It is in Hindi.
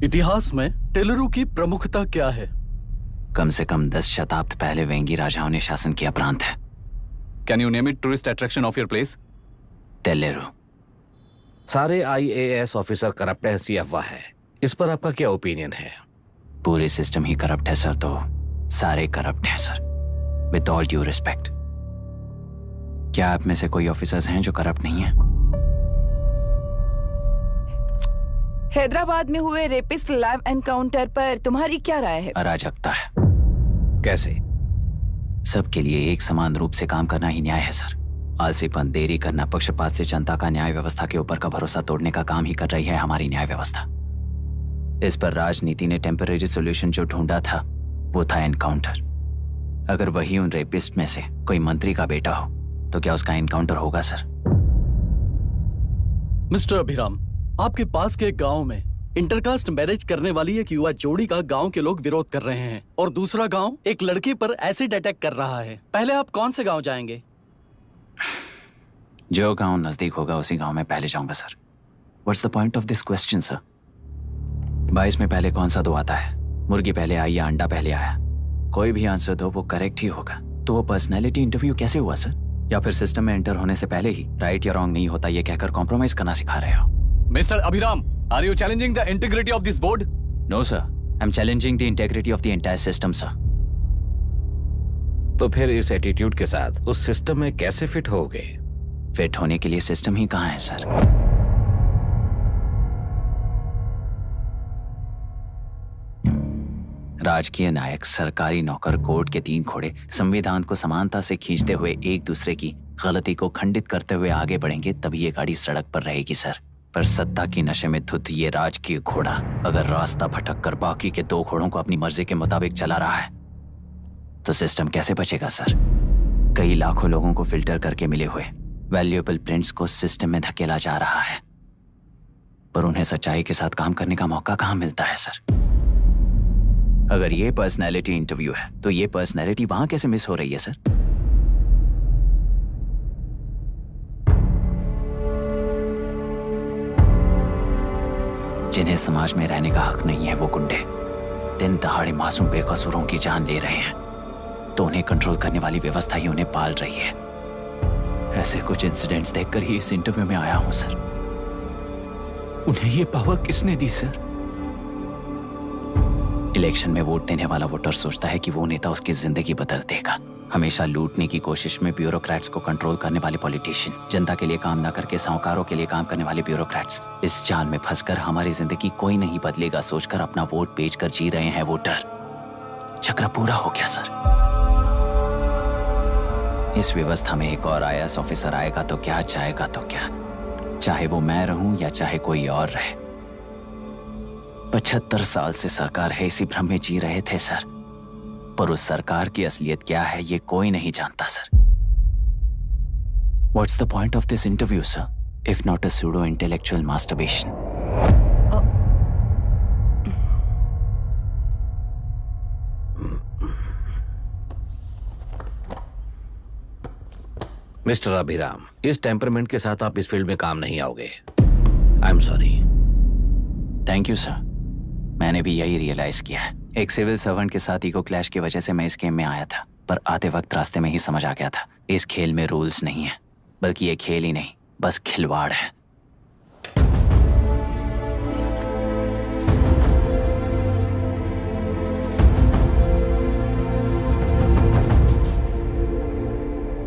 इतिहास में टेलरों की प्रमुखता क्या है? कम से कम 10 शताब्द पहले वेंगी राजाओं ने शासन किया प्रांत है। Can you name it tourist attraction of your place? टेलेरो। सारे IAS ऑफिसर करप्ट है, ऐसी अफवाह है। इस पर आपका क्या ओपिनियन है? पूरे सिस्टम ही करप्ट है सर, तो सारे करप्ट हैं sir. With all due respect, क्या आप में से कोई ऑफिसर्स हैं जो करप्ट नहीं है? हैदराबाद में हुए रेपिस्ट लाइव एनकाउंटर पर तुम्हारी क्या राय है? अराजकता है। कैसे? सबके लिए एक समान रूप से काम करना ही न्याय है सर। आलसीपन, देरी करना, पक्षपात से जनता का न्याय व्यवस्था के ऊपर का भरोसा तोड़ने का काम ही कर रही है हमारी न्याय व्यवस्था। इस पर राजनीति ने टेम्परेरी सोल्यूशन जो ढूंढा था वो था एनकाउंटर। अगर वही उन रेपिस्ट में से कोई मंत्री का बेटा हो तो क्या उसका एनकाउंटर होगा सर? मिस्टर अभिराम, आपके पास के गांव में इंटरकास्ट मैरिज करने वाली एक युवा जोड़ी का गांव के लोग विरोध कर रहे हैं और दूसरा गांव एक लड़की पर एसिड अटैक कर रहा है। पहले आप कौन से गांव जाएंगे? जो गांव नजदीक होगा उसी गांव में पहले जाऊंगा sir. What's the point of this question sir? 22 में पहले कौन सा दो आता है? मुर्गी पहले आई या अंडा पहले आया? कोई भी आंसर दो, वो करेक्ट ही होगा। तो वो पर्सनैलिटी इंटरव्यू कैसे हुआ सर? या फिर सिस्टम में एंटर होने से पहले ही राइट या रॉन्ग नहीं होता ये कहकर कॉम्प्रोमाइज करना सिखा रहे हो? Mister Abhiram, are you challenging the integrity of this board? No sir, I am challenging the integrity of the entire system sir. तो फिर इस एटीट्यूड के साथ उस सिस्टम में कैसे फिट होगे? फिट होने के लिए सिस्टम ही कहाँ है सर? राजकीय नायक, सरकारी नौकर, कोर्ट के 3 घोड़े संविधान को समानता से खींचते हुए एक दूसरे की गलती को खंडित करते हुए आगे बढ़ेंगे तभी ये गाड़ी सड़क पर रहेगी सर। पर सत्ता की नशे में धुत ये राजकीय घोड़ा अगर रास्ता भटक कर बाकी के 2 घोड़ों को अपनी मर्जी के मुताबिक चला रहा है तो सिस्टम कैसे बचेगा सर? कई लाखों लोगों को फिल्टर करके मिले हुए वैल्यूएबल प्रिंट्स को सिस्टम में धकेला जा रहा है, पर उन्हें सच्चाई के साथ काम करने का मौका कहाँ मिलता है सर? अगर ये पर्सनैलिटी इंटरव्यू है तो ये पर्सनैलिटी वहां कैसे मिस हो रही है सर? जिन्हें समाज में रहने का हक नहीं है वो गुंडे दिन दहाड़े मासूम बेकसूरों की जान ले रहे हैं तो उन्हें कंट्रोल करने वाली व्यवस्था ही उन्हें पाल रही है। ऐसे कुछ इंसिडेंट्स देखकर ही इस इंटरव्यू में आया हूं सर। उन्हें ये पावर किसने दी सर? इलेक्शन में वोट देने वाला वोटर सोचता है कि वो नेता उसकी जिंदगी बदल देगा। हमेशा लूटने की कोशिश में ब्यूरोक्रेट्स को कंट्रोल करने वाले पॉलिटिशियन, जनता के लिए काम न करके साहूकारों के लिए काम करने वाले ब्यूरोक्रेट्स, इस जाल में फंसकर हमारी जिंदगी कोई नहीं बदलेगा सोचकर अपना वोट बेचकर जी रहे हैं वोटर। चक्र पूरा हो गया सर। इस व्यवस्था में एक और IAS ऑफिसर आएगा तो क्या, जाएगा तो क्या, चाहे वो मैं रहूं या चाहे कोई और रहे। 75 साल से सरकार है इसी भ्रम में जी रहे थे सर, पर उस सरकार की असलियत क्या है ये कोई नहीं जानता sir. What's the point of this interview, sir, if not a pseudo-intellectual masturbation? Mister Abhiram, इस टेम्परमेंट के साथ आप इस फील्ड में काम नहीं आओगे। I am sorry. Thank you sir. मैंने भी यही रियलाइज किया है। एक सिविल सर्वेंट के साथ ईगो क्लैश की वजह से मैं इस गेम में आया था, पर आते वक्त रास्ते में ही समझ आ गया था इस खेल में रूल्स नहीं है, बल्कि ये खेल ही नहीं बस खिलवाड़ है।